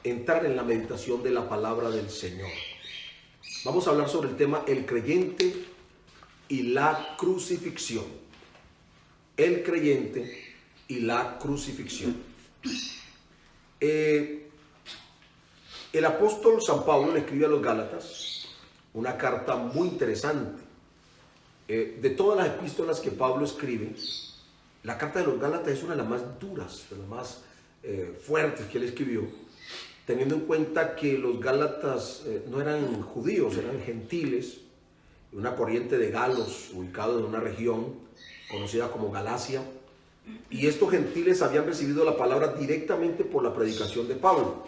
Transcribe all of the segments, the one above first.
entrar en la meditación de la palabra del Señor. Vamos a hablar sobre el tema el creyente y la crucifixión. El creyente y la crucifixión. El apóstol San Pablo le escribe a los Gálatas una carta muy interesante. De todas las epístolas que Pablo escribe, la carta de los Gálatas es una de las más duras, de las más fuertes que él escribió, teniendo en cuenta que los Gálatas no eran judíos, eran gentiles, una corriente de galos ubicados en una región conocida como Galacia, y estos gentiles habían recibido la palabra directamente por la predicación de Pablo,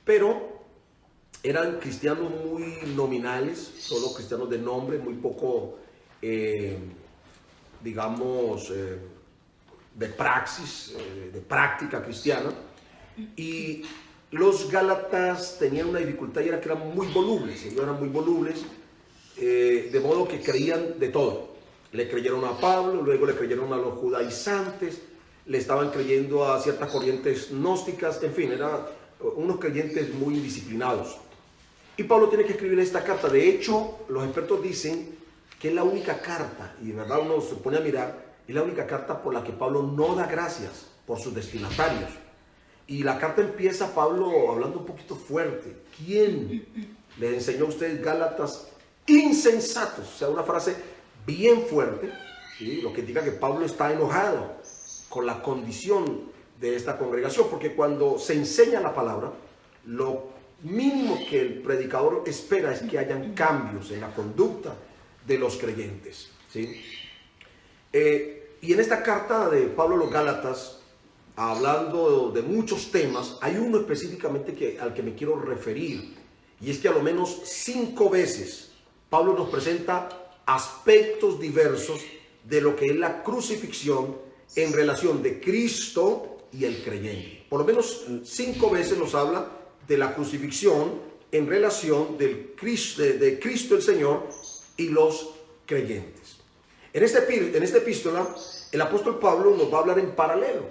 pero eran cristianos muy nominales, solo cristianos de nombre, muy poco, de praxis, de práctica cristiana. Y los Gálatas tenían una dificultad y era que eran muy volubles, de modo que creían de todo. Le creyeron a Pablo, luego le creyeron a los judaizantes, le estaban creyendo a ciertas corrientes gnósticas, en fin, eran unos creyentes muy indisciplinados. Y Pablo tiene que escribir esta carta. De hecho, los expertos dicen que es la única carta, y de verdad uno se pone a mirar, es la única carta por la que Pablo no da gracias por sus destinatarios. Y la carta empieza Pablo hablando un poquito fuerte. ¿Quién les enseñó a ustedes, Gálatas, insensatos? O sea, una frase bien fuerte, ¿sí? Lo que indica que Pablo está enojado con la condición de esta congregación, porque cuando se enseña la palabra, lo mínimo que el predicador espera es que hayan cambios en la conducta de los creyentes, ¿sí? Y en esta carta de Pablo a los Gálatas, hablando de muchos temas, hay uno específicamente al que me quiero referir, y es que a lo menos 5 veces Pablo nos presenta aspectos diversos de lo que es la crucifixión en relación de Cristo y el creyente. Por lo menos 5 veces nos habla de la crucifixión en relación de Cristo el Señor y los creyentes. En esta epístola, el apóstol Pablo nos va a hablar en paralelo.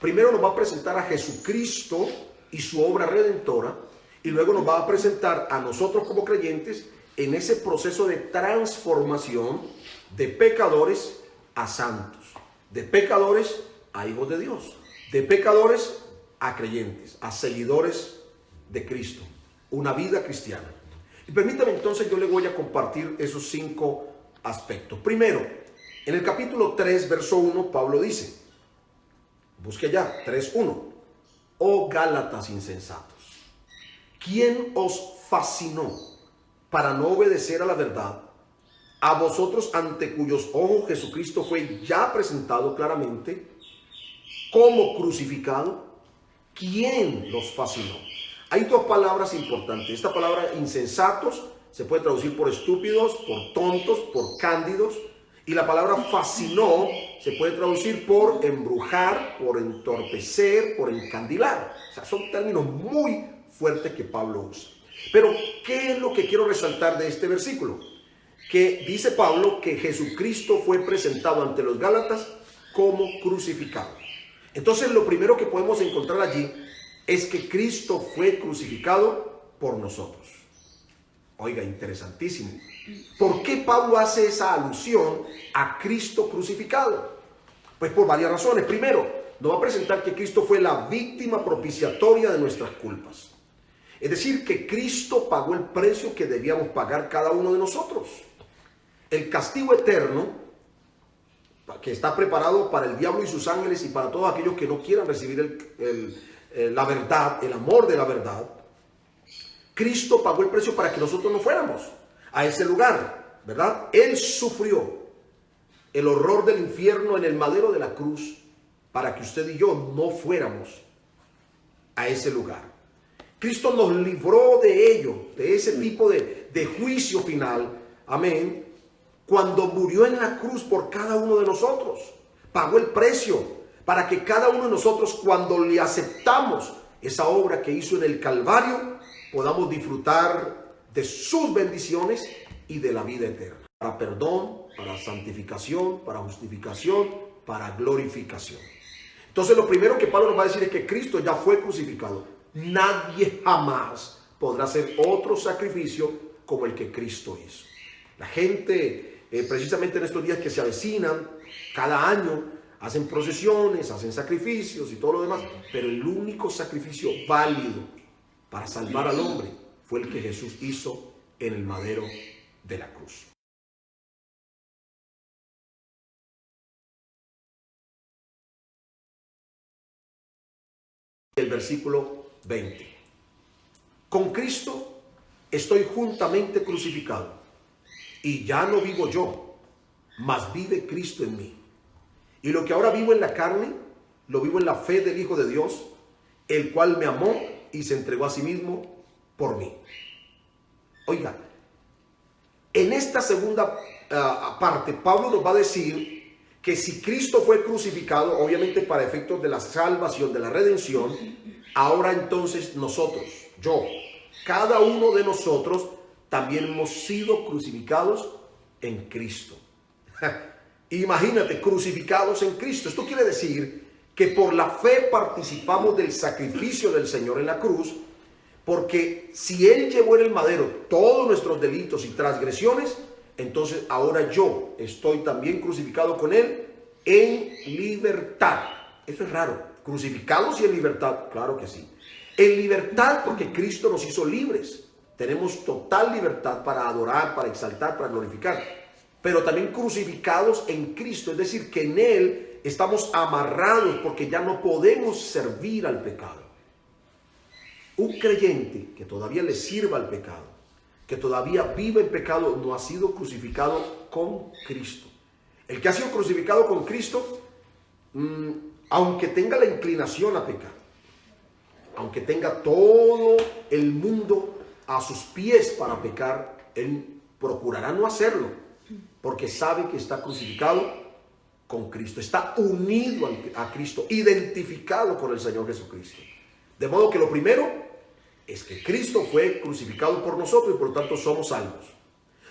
Primero nos va a presentar a Jesucristo y su obra redentora, y luego nos va a presentar a nosotros como creyentes en ese proceso de transformación de pecadores a santos, de pecadores a hijos de Dios, de pecadores a creyentes, a seguidores de Cristo, una vida cristiana. Y permítame entonces, yo le voy a compartir esos 5 aspectos. Primero, en el capítulo 3, verso 1, Pablo dice, busque allá, 3:1, oh Gálatas insensatos, ¿quién os fascinó para no obedecer a la verdad? A vosotros ante cuyos ojos Jesucristo fue ya presentado claramente como crucificado, ¿quién los fascinó? Hay 2 palabras importantes. Esta palabra insensatos se puede traducir por estúpidos, por tontos, por cándidos. Y la palabra fascinó se puede traducir por embrujar, por entorpecer, por encandilar. O sea, son términos muy fuertes que Pablo usa. Pero, ¿qué es lo que quiero resaltar de este versículo? Que dice Pablo que Jesucristo fue presentado ante los Gálatas como crucificado. Entonces, lo primero que podemos encontrar allí es que Cristo fue crucificado por nosotros. Oiga, interesantísimo. ¿Por qué Pablo hace esa alusión a Cristo crucificado? Pues por varias razones. Primero, nos va a presentar que Cristo fue la víctima propiciatoria de nuestras culpas. Es decir, que Cristo pagó el precio que debíamos pagar cada uno de nosotros. El castigo eterno, que está preparado para el diablo y sus ángeles y para todos aquellos que no quieran recibir la verdad, el amor de la verdad. Cristo pagó el precio para que nosotros no fuéramos a ese lugar, ¿verdad? Él sufrió el horror del infierno en el madero de la cruz para que usted y yo no fuéramos a ese lugar. Cristo nos libró de ello, de ese tipo de juicio final, amén, cuando murió en la cruz por cada uno de nosotros. Pagó el precio para que cada uno de nosotros, cuando le aceptamos esa obra que hizo en el Calvario, podamos disfrutar de sus bendiciones y de la vida eterna. Para perdón, para santificación, para justificación, para glorificación. Entonces lo primero que Pablo nos va a decir es que Cristo ya fue crucificado. nadie jamás podrá hacer otro sacrificio como el que Cristo hizo. La gente, precisamente en estos días que se avecinan, cada año hacen procesiones, hacen sacrificios y todo lo demás, pero el único sacrificio válido para salvar al hombre fue el que Jesús hizo en el madero de la cruz. El versículo 20. Con Cristo estoy juntamente crucificado, y ya no vivo yo, mas vive Cristo en mí. Y lo que ahora vivo en la carne, lo vivo en la fe del Hijo de Dios, el cual me amó y se entregó a sí mismo por mí. Oiga, en esta segunda parte, Pablo nos va a decir que si Cristo fue crucificado, obviamente para efectos de la salvación, de la redención, ahora entonces nosotros, yo, cada uno de nosotros, también hemos sido crucificados en Cristo. Imagínate, crucificados en Cristo. Esto quiere decir que por la fe participamos del sacrificio del Señor en la cruz, porque si Él llevó en el madero todos nuestros delitos y transgresiones, entonces ahora yo estoy también crucificado con Él en libertad. Eso es raro. ¿Crucificados y en libertad? Claro que sí. En libertad porque Cristo nos hizo libres. Tenemos total libertad para adorar, para exaltar, para glorificar. Pero también crucificados en Cristo. Es decir, que en Él estamos amarrados porque ya no podemos servir al pecado. Un creyente que todavía le sirva al pecado, que todavía vive en pecado, no ha sido crucificado con Cristo. El que ha sido crucificado con Cristo, aunque tenga la inclinación a pecar, aunque tenga todo el mundo a sus pies para pecar, él procurará no hacerlo, porque sabe que está crucificado con Cristo, está unido a Cristo, identificado con el Señor Jesucristo. De modo que lo primero es que Cristo fue crucificado por nosotros y por lo tanto somos salvos.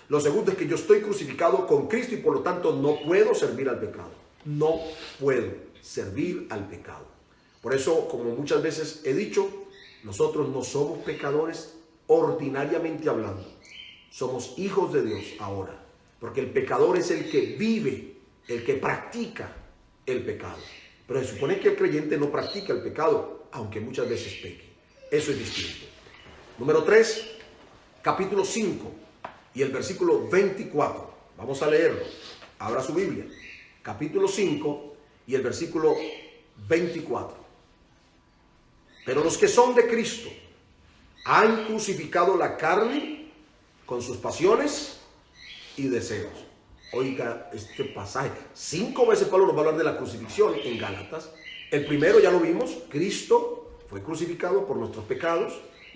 Lo segundo es que yo estoy crucificado con Cristo y por lo tanto no puedo servir al pecado. No puedo servir al pecado. Por eso, como muchas veces he dicho, nosotros no somos pecadores ordinariamente hablando. Somos hijos de Dios ahora. Porque el pecador es el que vive, el que practica el pecado. Pero se supone que el creyente no practica el pecado, aunque muchas veces peque. Eso es distinto. Número 3, capítulo 5 y el versículo 24. Vamos a leerlo. Abra su Biblia. Capítulo 5 y el versículo 24. Pero los que son de Cristo han crucificado la carne con sus pasiones y deseos. Oiga este pasaje. 5 veces Pablo nos va a hablar de la crucifixión en Gálatas. El primero ya lo vimos. Cristo fue crucificado por nuestros pecados.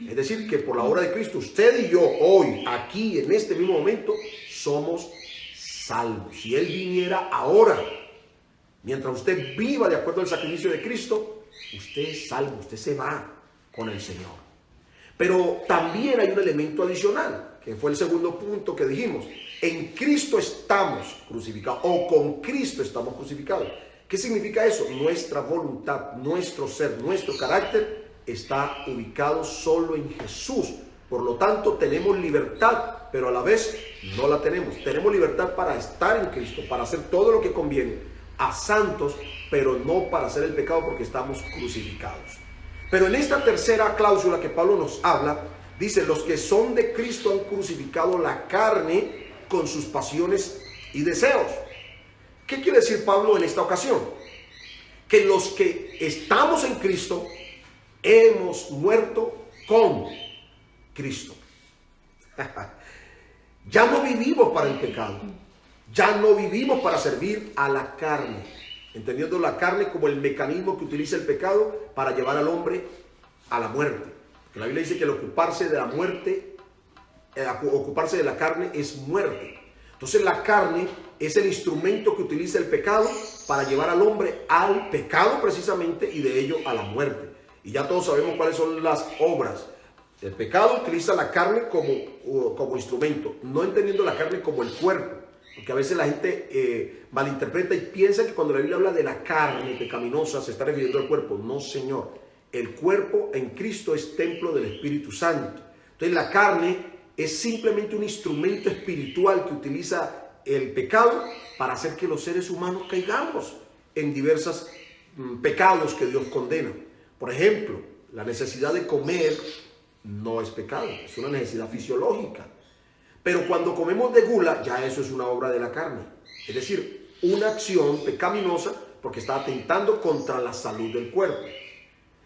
Es decir, que por la obra de Cristo, usted y yo hoy, aquí, en este mismo momento, somos salvos. Si Él viniera ahora, mientras usted viva de acuerdo al sacrificio de Cristo, usted es salvo, usted se va con el Señor. Pero también hay un elemento adicional, que fue el segundo punto que dijimos. En Cristo estamos crucificados, o con Cristo estamos crucificados. ¿Qué significa eso? Nuestra voluntad, nuestro ser, nuestro carácter está ubicado solo en Jesús. Por lo tanto, tenemos libertad, pero a la vez no la tenemos. Tenemos libertad para estar en Cristo, para hacer todo lo que conviene a santos, pero no para hacer el pecado porque estamos crucificados. Pero en esta tercera cláusula que Pablo nos habla, dice, los que son de Cristo han crucificado la carne con sus pasiones y deseos. ¿Qué quiere decir Pablo en esta ocasión? Que los que estamos en Cristo hemos muerto con Cristo. Ya no vivimos para el pecado. Ya no vivimos para servir a la carne. Entendiendo la carne como el mecanismo que utiliza el pecado para llevar al hombre a la muerte. Porque la Biblia dice que el ocuparse de la muerte, ocuparse de la carne es muerte. Entonces la carne es el instrumento que utiliza el pecado para llevar al hombre al pecado precisamente y de ello a la muerte. Y ya todos sabemos cuáles son las obras. El pecado utiliza la carne como instrumento, no entendiendo la carne como el cuerpo. Porque a veces la gente malinterpreta y piensa que cuando la Biblia habla de la carne pecaminosa se está refiriendo al cuerpo. No, Señor. El cuerpo en Cristo es templo del Espíritu Santo. Entonces la carne es simplemente un instrumento espiritual que utiliza el pecado para hacer que los seres humanos caigamos en diversos pecados que Dios condena. Por ejemplo, la necesidad de comer no es pecado, es una necesidad fisiológica. Pero cuando comemos de gula, ya eso es una obra de la carne. Es decir, una acción pecaminosa porque está atentando contra la salud del cuerpo.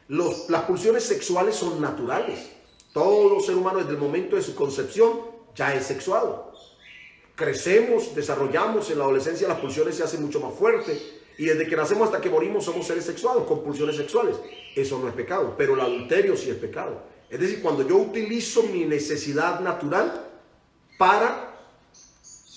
Las pulsiones sexuales son naturales. Todo ser humano desde el momento de su concepción ya es sexuado. Crecemos, desarrollamos, en la adolescencia las pulsiones se hacen mucho más fuertes y desde que nacemos hasta que morimos somos seres sexuados con pulsiones sexuales. Eso no es pecado, pero el adulterio sí es pecado. Es decir, cuando yo utilizo mi necesidad natural para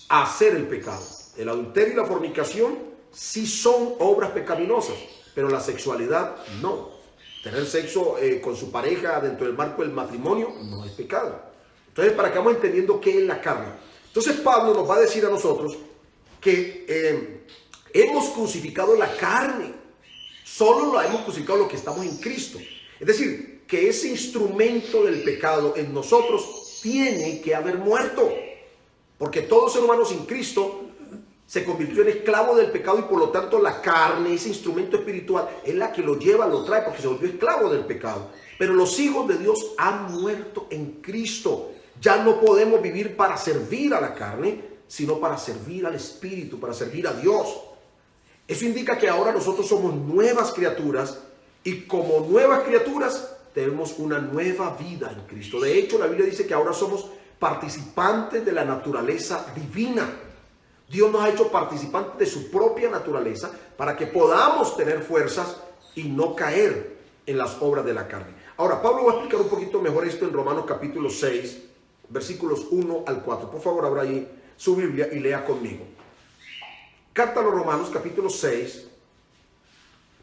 hacer el pecado. El adulterio y la fornicación sí son obras pecaminosas, pero la sexualidad no. Tener sexo con su pareja dentro del marco del matrimonio no es pecado. Entonces, para que vamos entendiendo qué es la carne. Entonces, Pablo nos va a decir a nosotros que hemos crucificado la carne. Solo la hemos crucificado los que estamos en Cristo. Es decir, que ese instrumento del pecado en nosotros tiene que haber muerto. Porque todo ser humano sin Cristo se convirtió en esclavo del pecado y por lo tanto la carne, ese instrumento espiritual, es la que lo lleva, lo trae porque se volvió esclavo del pecado. Pero los hijos de Dios han muerto en Cristo. Ya no podemos vivir para servir a la carne, sino para servir al Espíritu, para servir a Dios. Eso indica que ahora nosotros somos nuevas criaturas y como nuevas criaturas tenemos una nueva vida en Cristo. De hecho, la Biblia dice que ahora somos participantes de la naturaleza divina. Dios nos ha hecho participantes de su propia naturaleza para que podamos tener fuerzas y no caer en las obras de la carne. Ahora, Pablo va a explicar un poquito mejor esto en Romanos capítulo 6, versículos 1 al 4. Por favor, abra ahí su Biblia y lea conmigo. Carta a los Romanos capítulo 6,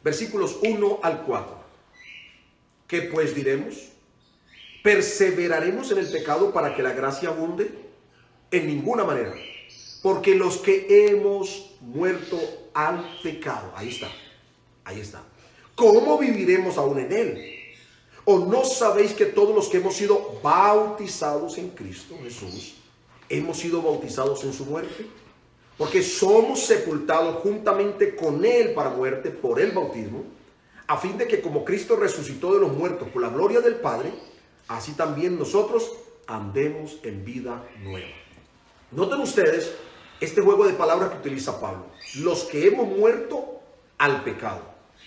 versículos 1 al 4. ¿Qué pues diremos? ¿Perseveraremos en el pecado para que la gracia abunde? En ninguna manera. Porque los que hemos muerto al pecado, ahí está. ¿Cómo viviremos aún en él? ¿O no sabéis que todos los que hemos sido bautizados en Cristo Jesús, hemos sido bautizados en su muerte? Porque somos sepultados juntamente con él para muerte por el bautismo, a fin de que como Cristo resucitó de los muertos por la gloria del Padre, así también nosotros andemos en vida nueva. Noten ustedes este juego de palabras que utiliza Pablo. Los que hemos muerto al pecado.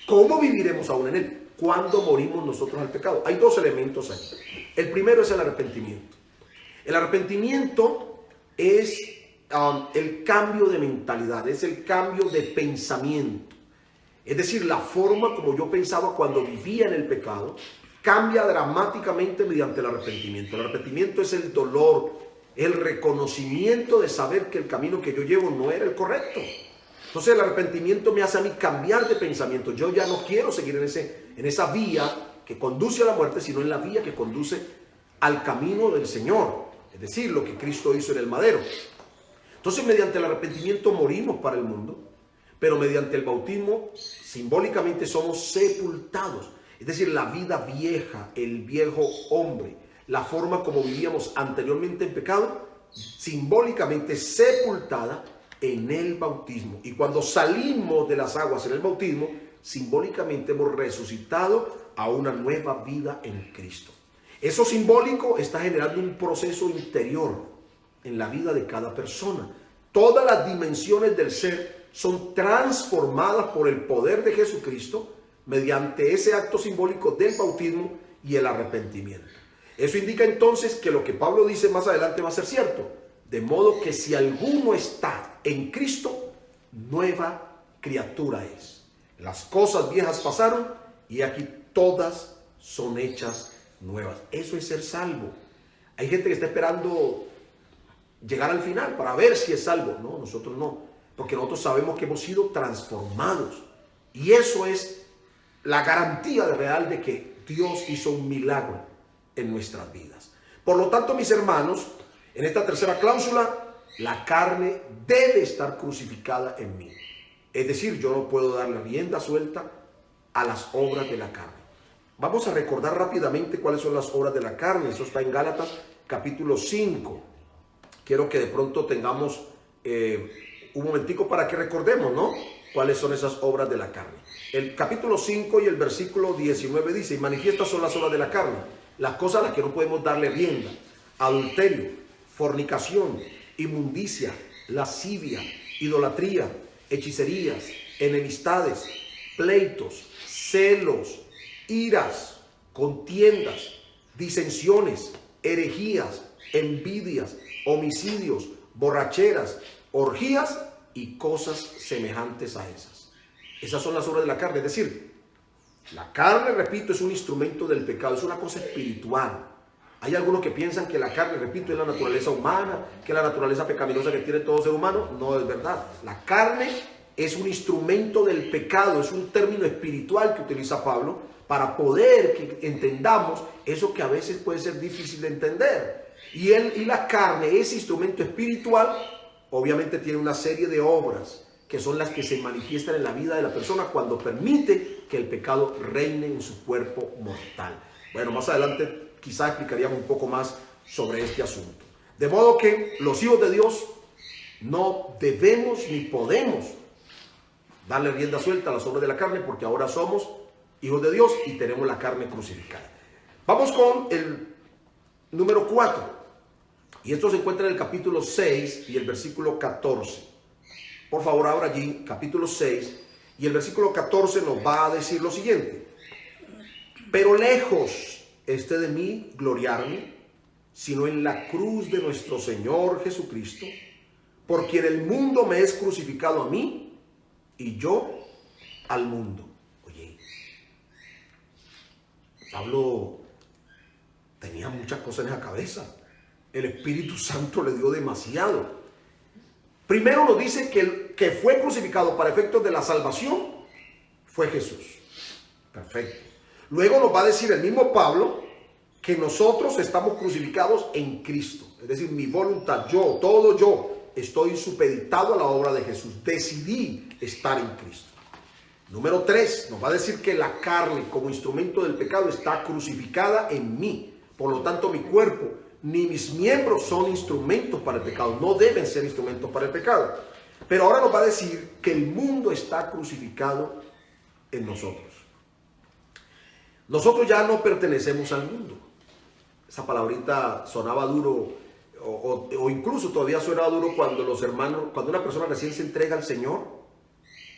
¿Cómo viviremos aún en él? ¿Cuándo morimos nosotros al pecado? Hay dos elementos ahí. El primero es el arrepentimiento. El arrepentimiento es el cambio de mentalidad, es el cambio de pensamiento. Es decir, la forma como yo pensaba cuando vivía en el pecado cambia dramáticamente mediante el arrepentimiento. El arrepentimiento es el dolor, el reconocimiento de saber que el camino que yo llevo no era el correcto. Entonces el arrepentimiento me hace a mí cambiar de pensamiento. Yo ya no quiero seguir en esa vía que conduce a la muerte, sino en la vía que conduce al camino del Señor. Es decir, lo que Cristo hizo en el madero. Entonces mediante el arrepentimiento morimos para el mundo, pero mediante el bautismo simbólicamente somos sepultados. Es decir, la vida vieja, el viejo hombre, la forma como vivíamos anteriormente en pecado, simbólicamente sepultada en el bautismo. Y cuando salimos de las aguas en el bautismo, simbólicamente hemos resucitado a una nueva vida en Cristo. Eso simbólico está generando un proceso interior en la vida de cada persona. Todas las dimensiones del ser son transformadas por el poder de Jesucristo mediante ese acto simbólico del bautismo y el arrepentimiento. Eso indica entonces que lo que Pablo dice más adelante va a ser cierto. De modo que si alguno está en Cristo, nueva criatura es. Las cosas viejas pasaron y aquí todas son hechas nuevas. Eso es ser salvo. Hay gente que está esperando llegar al final para ver si es salvo. No, nosotros no. Porque nosotros sabemos que hemos sido transformados. Y eso es la garantía real de que Dios hizo un milagro en nuestras vidas. Por lo tanto, mis hermanos, en esta tercera cláusula, la carne debe estar crucificada en mí. Es decir, yo no puedo darle rienda suelta a las obras de la carne. Vamos a recordar rápidamente cuáles son las obras de la carne. Eso está en Gálatas capítulo 5. Quiero que de pronto tengamos un momentico para que recordemos, ¿no?, cuáles son esas obras de la carne. El capítulo 5 y el versículo 19 dice: y manifiestas son las obras de la carne, las cosas a las que no podemos darle rienda: adulterio, fornicación, inmundicia, lascivia, idolatría, hechicerías, enemistades, pleitos, celos, iras, contiendas, disensiones, herejías, envidias, homicidios, borracheras, orgías y cosas semejantes a esas. Esas son las obras de la carne. Es decir, la carne, repito, es un instrumento del pecado, es una cosa espiritual. Hay algunos que piensan que la carne, repito, es la naturaleza humana, que es la naturaleza pecaminosa que tiene todo ser humano. No es verdad. La carne es un instrumento del pecado, es un término espiritual que utiliza Pablo para poder que entendamos eso que a veces puede ser difícil de entender. Y la carne, ese instrumento espiritual, obviamente tiene una serie de obras que son las que se manifiestan en la vida de la persona cuando permite que el pecado reine en su cuerpo mortal. Bueno, más adelante quizá explicaríamos un poco más sobre este asunto. De modo que los hijos de Dios no debemos ni podemos darle rienda suelta a las obras de la carne, porque ahora somos hijos de Dios y tenemos la carne crucificada. Vamos con el número 4. Y esto se encuentra en el capítulo 6 y el versículo 14. Por favor, ahora allí, capítulo 6 y el versículo 14 nos va a decir lo siguiente: pero lejos esté de mí gloriarme, sino en la cruz de nuestro Señor Jesucristo, por quien el mundo me es crucificado a mí y yo al mundo. Oye, Pablo tenía muchas cosas en la cabeza. El Espíritu Santo le dio demasiado. Primero nos dice que el que fue crucificado para efectos de la salvación fue Jesús. Perfecto. Luego nos va a decir el mismo Pablo que nosotros estamos crucificados en Cristo. Es decir, mi voluntad, todo yo, estoy supeditado a la obra de Jesús. Decidí estar en Cristo. Número 3, nos va a decir que la carne como instrumento del pecado está crucificada en mí. Por lo tanto, mi cuerpo ni mis miembros son instrumentos para el pecado. No deben ser instrumentos para el pecado. Pero ahora nos va a decir que el mundo está crucificado en nosotros. Nosotros ya no pertenecemos al mundo. Esa palabrita sonaba duro, o incluso todavía suena duro cuando los hermanos, cuando una persona recién se entrega al Señor.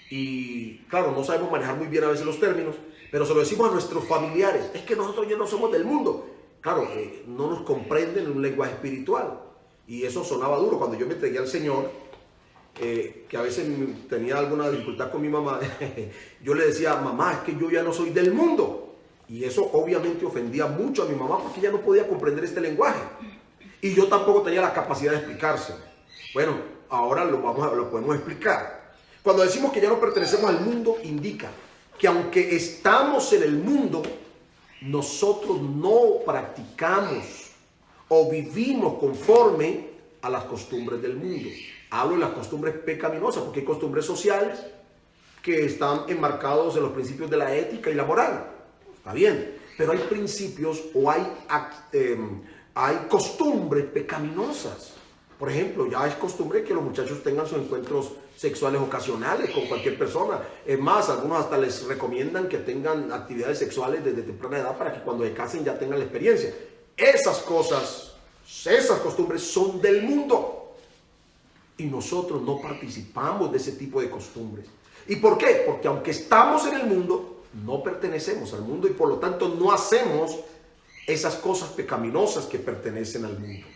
Y claro, no sabemos manejar muy bien a veces los términos, pero se lo decimos a nuestros familiares: es que nosotros ya no somos del mundo. Claro, no nos comprenden en un lenguaje espiritual. Y eso sonaba duro cuando yo me entregué al Señor, que a veces tenía alguna dificultad con mi mamá. Yo le decía: mamá, es que yo ya no soy del mundo. Y eso obviamente ofendía mucho a mi mamá, porque ella no podía comprender este lenguaje. Y yo tampoco tenía la capacidad de explicarse. Bueno, ahora lo podemos explicar. Cuando decimos que ya no pertenecemos al mundo, indica que aunque estamos en el mundo, nosotros no practicamos o vivimos conforme a las costumbres del mundo. Hablo de las costumbres pecaminosas, porque hay costumbres sociales que están enmarcados en los principios de la ética y la moral. Está bien, pero hay principios o hay costumbres pecaminosas. Por ejemplo, ya es costumbre que los muchachos tengan sus encuentros sexuales ocasionales con cualquier persona. Es más, algunos hasta les recomiendan que tengan actividades sexuales desde temprana edad para que cuando se casen ya tengan la experiencia. Esas cosas, esas costumbres son del mundo. Y nosotros no participamos de ese tipo de costumbres. ¿Y por qué? Porque aunque estamos en el mundo, no pertenecemos al mundo y por lo tanto no hacemos esas cosas pecaminosas que pertenecen al mundo.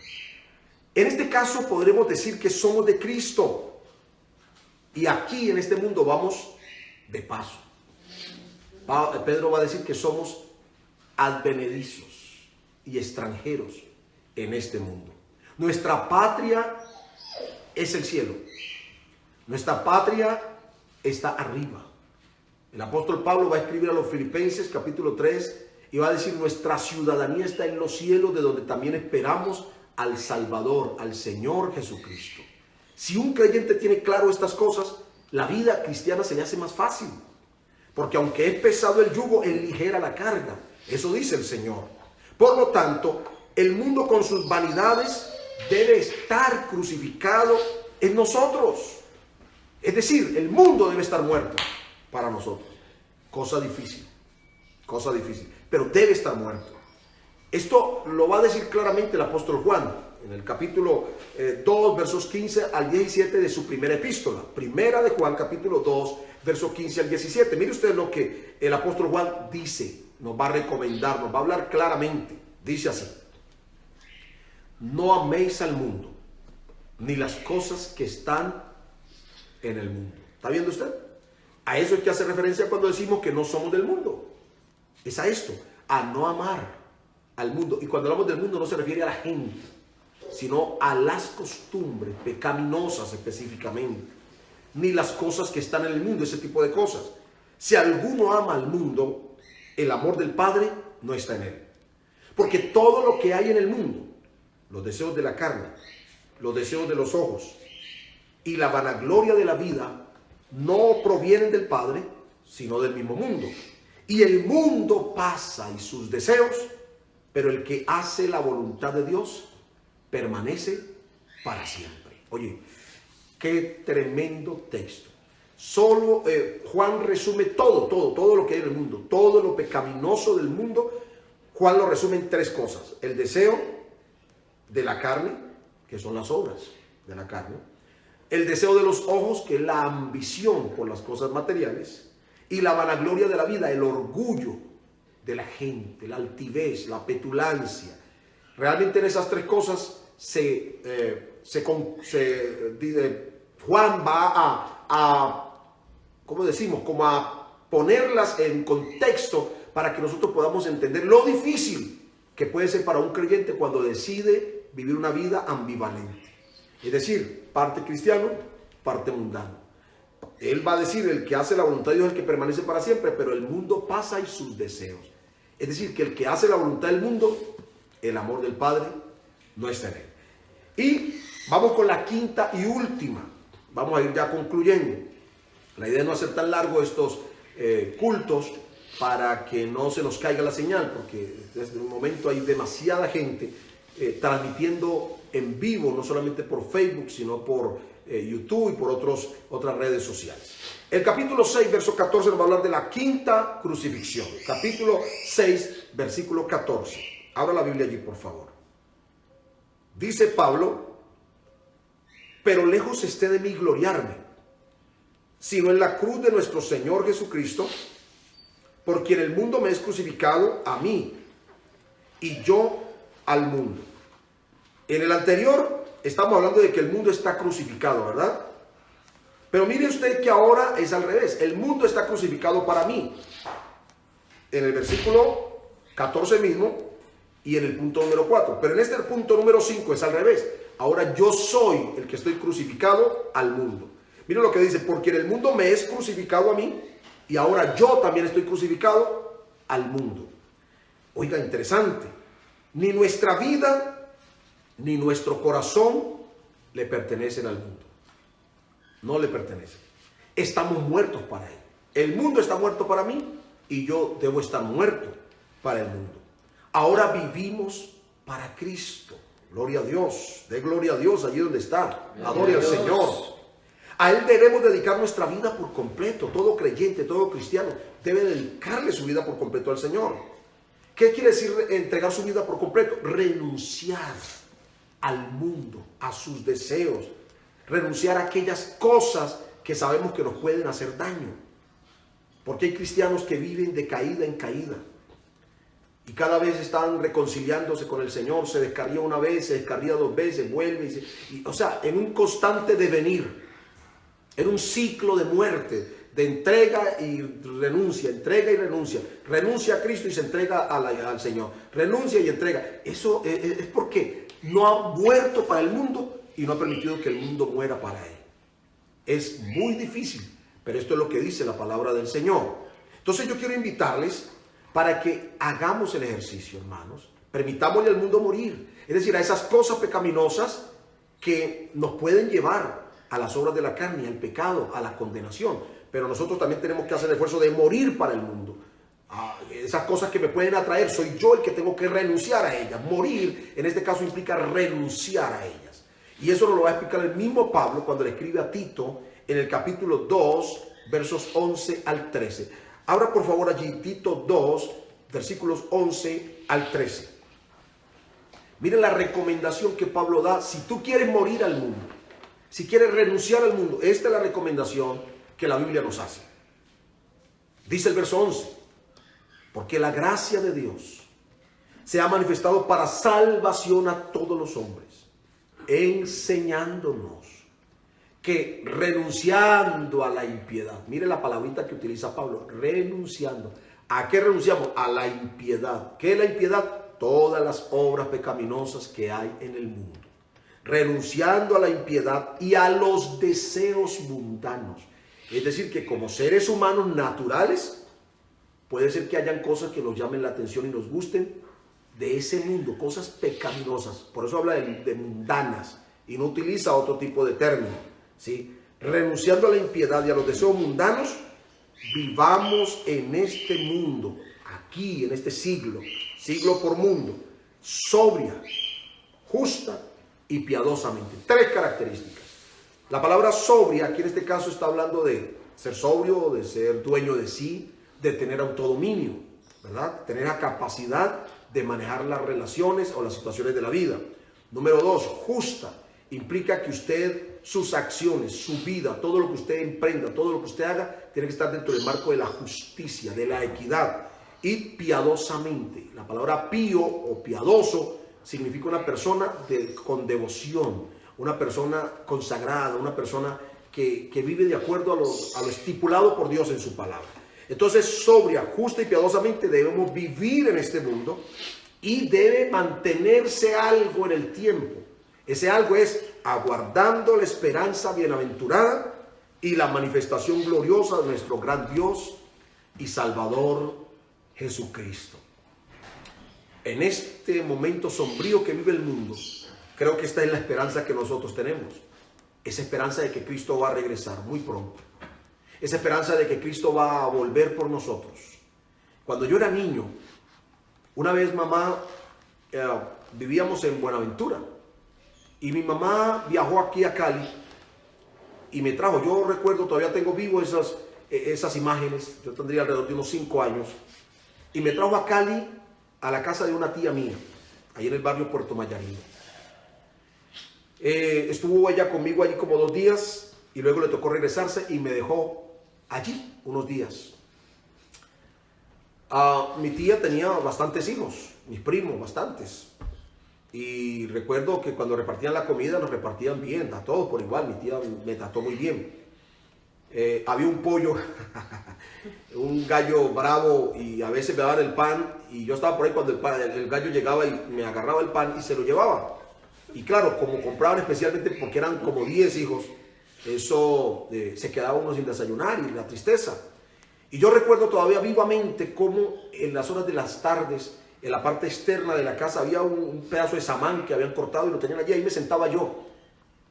En este caso podremos decir que somos de Cristo y aquí en este mundo vamos de paso. Pedro va a decir que somos advenedizos y extranjeros en este mundo. Nuestra patria es el cielo. Nuestra patria está arriba. El apóstol Pablo va a escribir a los Filipenses capítulo 3 y va a decir: nuestra ciudadanía está en los cielos, de donde también esperamos al Salvador, al Señor Jesucristo. Si un creyente tiene claro estas cosas, la vida cristiana se le hace más fácil. Porque aunque es pesado el yugo, es ligera la carga. Eso dice el Señor. Por lo tanto, el mundo con sus vanidades debe estar crucificado en nosotros. Es decir, el mundo debe estar muerto para nosotros. Cosa difícil, pero debe estar muerto. Esto lo va a decir claramente el apóstol Juan en el capítulo 2, versos 15 al 17 de su primera epístola. Primera de Juan, capítulo 2, versos 15 al 17. Mire usted lo que el apóstol Juan dice, nos va a recomendar, nos va a hablar claramente. Dice así: no améis al mundo, ni las cosas que están en el mundo. ¿Está viendo usted? A eso es que hace referencia cuando decimos que no somos del mundo. Es a esto, a no amar al mundo. Y cuando hablamos del mundo no se refiere a la gente, sino a las costumbres pecaminosas específicamente, ni las cosas que están en el mundo, ese tipo de cosas. Si alguno ama al mundo, el amor del Padre no está en él. Porque todo lo que hay en el mundo, los deseos de la carne, los deseos de los ojos y la vanagloria de la vida, no provienen del Padre, sino del mismo mundo. Y el mundo pasa y sus deseos, pero el que hace la voluntad de Dios permanece para siempre. Oye, qué tremendo texto. Solo Juan resume todo lo que hay en el mundo, todo lo pecaminoso del mundo. Juan lo resume en tres cosas: el deseo de la carne, que son las obras de la carne; el deseo de los ojos, que es la ambición por las cosas materiales; y la vanagloria de la vida, el orgullo de la gente, la altivez, la petulancia. Realmente en esas tres cosas Juan va ¿cómo decimos? Como a ponerlas en contexto para que nosotros podamos entender lo difícil que puede ser para un creyente cuando decide vivir una vida ambivalente. Es decir, parte cristiano, parte mundano. Él va a decir: el que hace la voluntad de Dios es el que permanece para siempre, pero el mundo pasa y sus deseos. Es decir, que el que hace la voluntad del mundo, el amor del Padre no está en él. Y vamos con la quinta y última. Vamos a ir ya concluyendo. La idea es no hacer tan largo estos cultos para que no se nos caiga la señal, porque desde un momento hay demasiada gente transmitiendo en vivo, no solamente por Facebook, sino por YouTube y por otras redes sociales. El capítulo 6, verso 14 nos va a hablar de la quinta crucifixión. Capítulo 6, versículo 14. Abra la Biblia allí, por favor. Dice Pablo: pero lejos esté de mí gloriarme, sino en la cruz de nuestro Señor Jesucristo, por quien el mundo me es crucificado a mí, y yo al mundo. En el anterior estamos hablando de que el mundo está crucificado, ¿verdad? Pero mire usted que ahora es al revés. El mundo está crucificado para mí. En el versículo 14 mismo y en el punto número 4. Pero en este punto número 5 es al revés. Ahora yo soy el que estoy crucificado al mundo. Mire lo que dice: porque en el mundo me es crucificado a mí, y ahora yo también estoy crucificado al mundo. Oiga, interesante. Ni nuestra vida ni nuestro corazón le pertenecen al mundo. No le pertenecen. Estamos muertos para él. El mundo está muerto para mí y yo debo estar muerto para el mundo. Ahora vivimos para Cristo. Gloria a Dios. Dé gloria a Dios allí donde está. Adore al Señor. A Él debemos dedicar nuestra vida por completo. Todo creyente, todo cristiano debe dedicarle su vida por completo al Señor. ¿Qué quiere decir entregar su vida por completo? Renunciar al mundo, a sus deseos. Renunciar a aquellas cosas que sabemos que nos pueden hacer daño. Porque hay cristianos que viven de caída en caída. Y cada vez están reconciliándose con el Señor. Se descarría una vez, se descarría dos veces, vuelve. O sea, en un constante devenir. En un ciclo de muerte, de entrega y renuncia, entrega y renuncia. Renuncia a Cristo y se entrega al Señor. Renuncia y entrega. Eso es porque no ha muerto para el mundo y no ha permitido que el mundo muera para él. Es muy difícil, pero esto es lo que dice la palabra del Señor. Entonces yo quiero invitarles para que hagamos el ejercicio, hermanos. Permitámosle al mundo morir. Es decir, a esas cosas pecaminosas que nos pueden llevar a las obras de la carne, al pecado, a la condenación. Pero nosotros también tenemos que hacer el esfuerzo de morir para el mundo. esas cosas que me pueden atraer, soy yo el que tengo que renunciar a ellas. Morir, en este caso, implica renunciar a ellas. Y eso nos lo va a explicar el mismo Pablo cuando le escribe a Tito en el capítulo 2, versos 11 al 13. Abra por favor allí Tito 2, versículos 11 al 13. Miren la recomendación que Pablo da. Si tú quieres morir al mundo, si quieres renunciar al mundo, esta es la recomendación que la Biblia nos hace. Dice el verso 11. Porque la gracia de Dios se ha manifestado para salvación a todos los hombres, enseñándonos que renunciando a la impiedad, mire la palabrita que utiliza Pablo, renunciando. ¿A qué renunciamos? A la impiedad. ¿Qué es la impiedad? Todas las obras pecaminosas que hay en el mundo. Renunciando a la impiedad y a los deseos mundanos. Es decir, que como seres humanos naturales, puede ser que hayan cosas que nos llamen la atención y nos gusten de ese mundo, cosas pecaminosas. Por eso habla de mundanas y no utiliza otro tipo de término, ¿sí? Renunciando a la impiedad y a los deseos mundanos, vivamos en este mundo, aquí, en este siglo, siglo por mundo, sobria, justa y piadosamente. Tres características. La palabra sobria, aquí en este caso está hablando de ser sobrio, de ser dueño de sí, de tener autodominio, ¿verdad? Tener la capacidad de manejar las relaciones o las situaciones de la vida. Número 2, justa. Implica que usted, sus acciones, su vida, todo lo que usted emprenda, todo lo que usted haga, tiene que estar dentro del marco de la justicia, de la equidad. Y piadosamente. La palabra pío o piadoso significa una persona con devoción, una persona consagrada, una persona que vive de acuerdo a lo estipulado por Dios en su palabra. Entonces, sobria, justa y piadosamente debemos vivir en este mundo y debe mantenerse algo en el tiempo. Ese algo es aguardando la esperanza bienaventurada y la manifestación gloriosa de nuestro gran Dios y Salvador Jesucristo. En este momento sombrío que vive el mundo, creo que esta es la esperanza que nosotros tenemos. Esa esperanza de que Cristo va a regresar muy pronto. Esa esperanza de que Cristo va a volver por nosotros. Cuando yo era niño, una vez mamá, vivíamos en Buenaventura y mi mamá viajó aquí a Cali y me trajo, yo recuerdo, todavía tengo vivo esas imágenes, yo tendría alrededor de unos 5 años, y me trajo a Cali a la casa de una tía mía, ahí en el barrio Puerto Mayarín. Estuvo ella conmigo allí como 2 días y luego le tocó regresarse y me dejó allí unos días. Mi tía tenía bastantes hijos, mis primos, bastantes. Y recuerdo que cuando repartían la comida, nos repartían bien, a todos por igual. Mi tía me trató muy bien. Había un pollo, un gallo bravo, y a veces me daban el pan. Y yo estaba por ahí cuando el gallo llegaba y me agarraba el pan y se lo llevaba. Y claro, como compraban especialmente porque eran como 10 hijos, eso se quedaba uno sin desayunar y la tristeza. Y yo recuerdo todavía vivamente cómo en las horas de las tardes, en la parte externa de la casa, había un pedazo de samán que habían cortado y lo tenían allí. Ahí me sentaba yo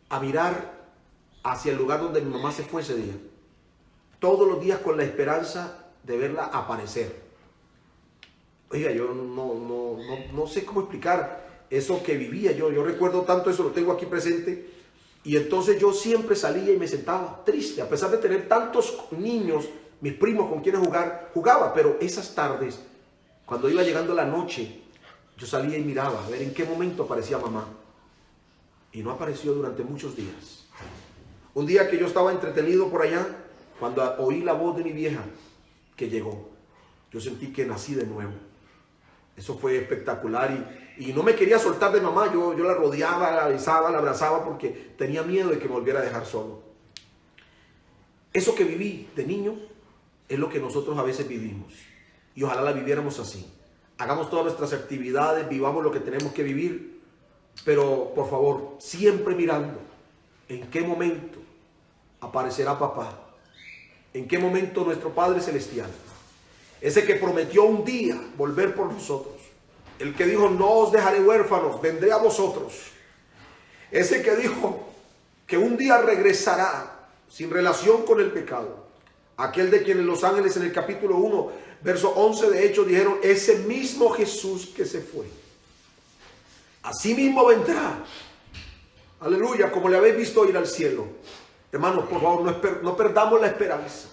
a mirar hacia el lugar donde mi mamá se fue ese día. Todos los días con la esperanza de verla aparecer. Oiga, yo no sé cómo explicar eso que vivía yo. Yo recuerdo tanto eso, lo tengo aquí presente. Y entonces yo siempre salía y me sentaba triste, a pesar de tener tantos niños, mis primos con quienes jugaba, pero esas tardes, cuando iba llegando la noche, yo salía y miraba a ver en qué momento aparecía mamá. Y no apareció durante muchos días. Un día que yo estaba entretenido por allá, cuando oí la voz de mi vieja que llegó, yo sentí que nací de nuevo. Eso fue espectacular y no me quería soltar de mamá. Yo la rodeaba, la besaba, la abrazaba porque tenía miedo de que me volviera a dejar solo. Eso que viví de niño es lo que nosotros a veces vivimos. Y ojalá la viviéramos así. Hagamos todas nuestras actividades, vivamos lo que tenemos que vivir, pero por favor, siempre mirando en qué momento aparecerá papá, en qué momento nuestro Padre Celestial, ese que prometió un día volver por nosotros, el que dijo no os dejaré huérfanos, vendré a vosotros, ese que dijo que un día regresará sin relación con el pecado aquel de quien los ángeles en el capítulo 1, verso 11 de Hechos dijeron, ese mismo Jesús que se fue, así mismo vendrá. Aleluya, como le habéis visto ir al cielo. Hermanos, por favor, no perdamos la esperanza.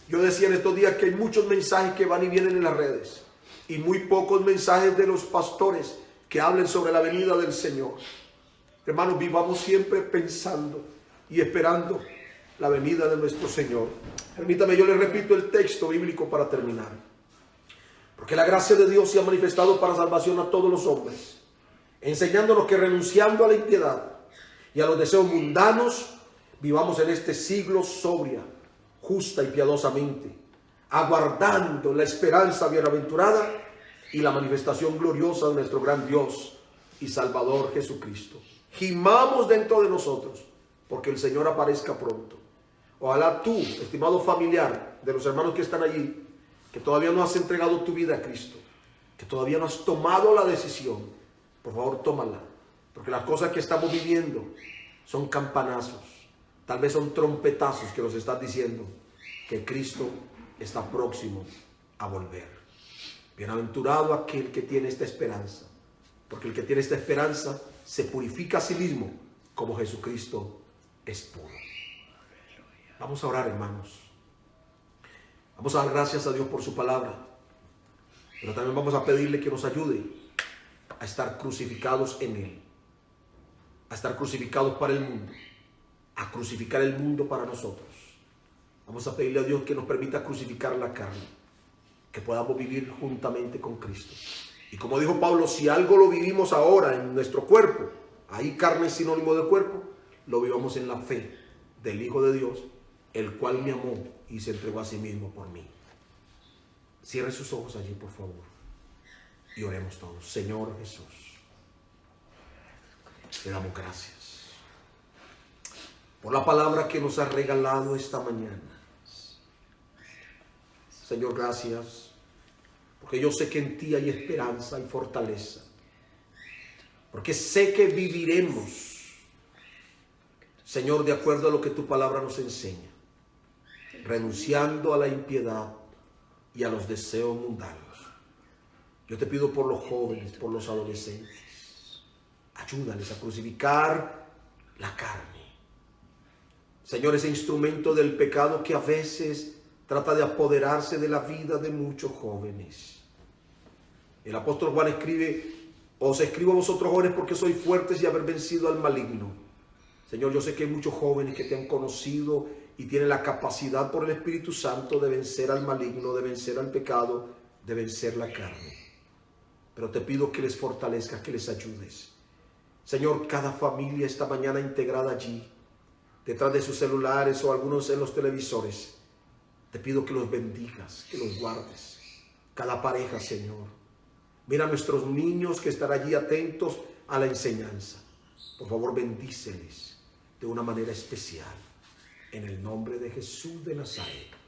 Yo decía en estos días que hay muchos mensajes que van y vienen en las redes y muy pocos mensajes de los pastores que hablen sobre la venida del Señor. Hermanos, vivamos siempre pensando y esperando la venida de nuestro Señor. Permítame, yo le repito el texto bíblico para terminar. Porque la gracia de Dios se ha manifestado para salvación a todos los hombres, enseñándonos que renunciando a la impiedad y a los deseos mundanos, vivamos en este siglo sobria, justa y piadosamente, aguardando la esperanza bienaventurada y la manifestación gloriosa de nuestro gran Dios y Salvador Jesucristo. Gimamos dentro de nosotros, porque el Señor aparezca pronto. Ojalá tú, estimado familiar de los hermanos que están allí, que todavía no has entregado tu vida a Cristo, que todavía no has tomado la decisión, por favor tómala, porque las cosas que estamos viviendo son campanazos, tal vez son trompetazos que nos están diciendo que Cristo está próximo a volver. Bienaventurado aquel que tiene esta esperanza, porque el que tiene esta esperanza se purifica a sí mismo como Jesucristo es puro. Vamos a orar, hermanos. Vamos a dar gracias a Dios por su palabra, pero también vamos a pedirle que nos ayude a estar crucificados en Él, a estar crucificados para el mundo, a crucificar el mundo para nosotros. Vamos a pedirle a Dios que nos permita crucificar la carne, que podamos vivir juntamente con Cristo. Y como dijo Pablo, si algo lo vivimos ahora en nuestro cuerpo, ahí carne es sinónimo de cuerpo, lo vivamos en la fe del Hijo de Dios, el cual me amó y se entregó a sí mismo por mí. Cierre sus ojos allí, por favor, y oremos todos. Señor Jesús, te damos gracias por la palabra que nos has regalado esta mañana. Señor, gracias, porque yo sé que en ti hay esperanza y fortaleza, porque sé que viviremos, Señor, de acuerdo a lo que tu palabra nos enseña, renunciando a la impiedad y a los deseos mundanos. Yo te pido por los jóvenes, por los adolescentes, ayúdales a crucificar la carne. Señor, ese instrumento del pecado que a veces trata de apoderarse de la vida de muchos jóvenes. El apóstol Juan escribe, os escribo a vosotros jóvenes porque sois fuertes y haber vencido al maligno. Señor, yo sé que hay muchos jóvenes que te han conocido y tienen la capacidad por el Espíritu Santo de vencer al maligno, de vencer al pecado, de vencer la carne. Pero te pido que les fortalezcas, que les ayudes. Señor, cada familia esta mañana integrada allí, detrás de sus celulares o algunos en los televisores, te pido que los bendigas, que los guardes. Cada pareja, Señor. Mira a nuestros niños que están allí atentos a la enseñanza. Por favor, bendíceles de una manera especial. En el nombre de Jesús de Nazaret.